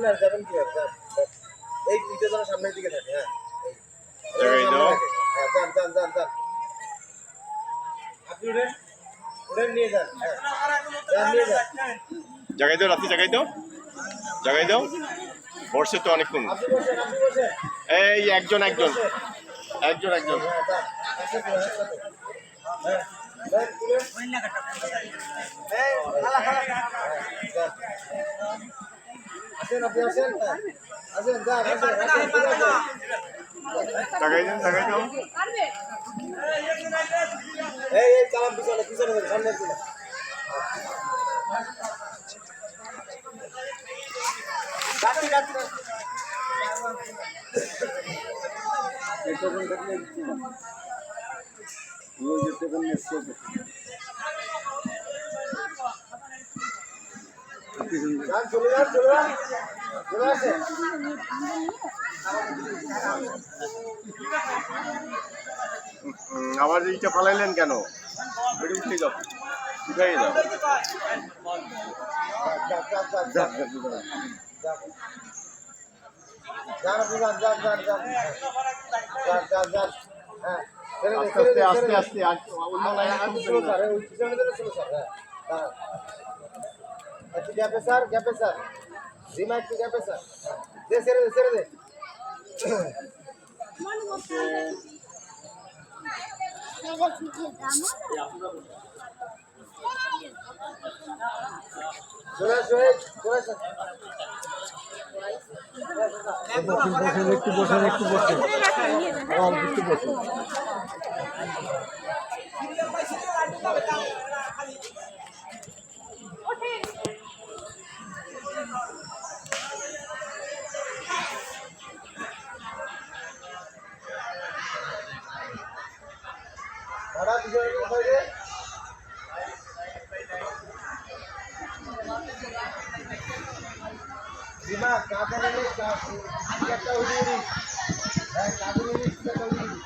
না যাবেন কি এই পিঠে যেন সামনের দিকে থাকে। হ্যাঁ হ্যাঁ যান যান যান যান আপনি উড়ে নিয়ে যান। হ্যাঁ নিয়ে যান। জাগাই দাও রাত্রি, জাগাই দাও, জাগাই দাও। বর্ষে তো অনেকক্ষণ। আপনি বসেন আপনি বসেন। এই একজন একজন একজন একজন হ্যাঁ যান হ্যাঁ আসেন আপনি আসেন আসেন যান জাগাই দাও, জাগাই দাও। এই চালান পিছনে পিছনে সামনে দিলে কাটি কাটি চলে যান চলে যান চলে আসে। আবার এইটা ফালাইলেন কেন? বেড়ে উঠে যাও, উঠাই যাও। আস্তে আস্তে আস্তে অন্য লাইনে একটু গ্যাপে স্যার গ্যাপে স্যার জিমা একটু গ্যাপে স্যার দে ছেড়ে দে ছেড়ে দে চলে আসো চলে আসো একটু বসেন একটু বসেন একটু বসেন। ভাড়া পিছনে কোথায় রে জিমা কাঁধে নিয়ে একটা উড়িয়ে দিই। হ্যাঁ কাঁধে নিয়ে একটা উড়িয়ে দিই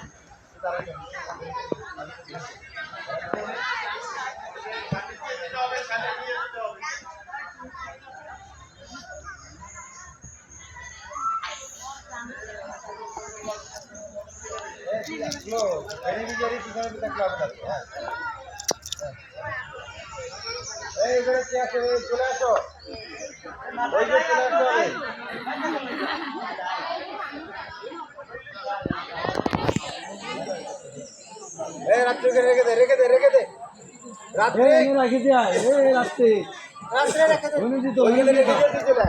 তারা এইবারে কি আছে চলে আসো ওই যে চলে আসো এই রাত্রে রেখে দে রেখে দে রেখে দে রাত্রে রাখি দেয় রাত্রে রাত্রে রেখে দে রেখে রেখে দে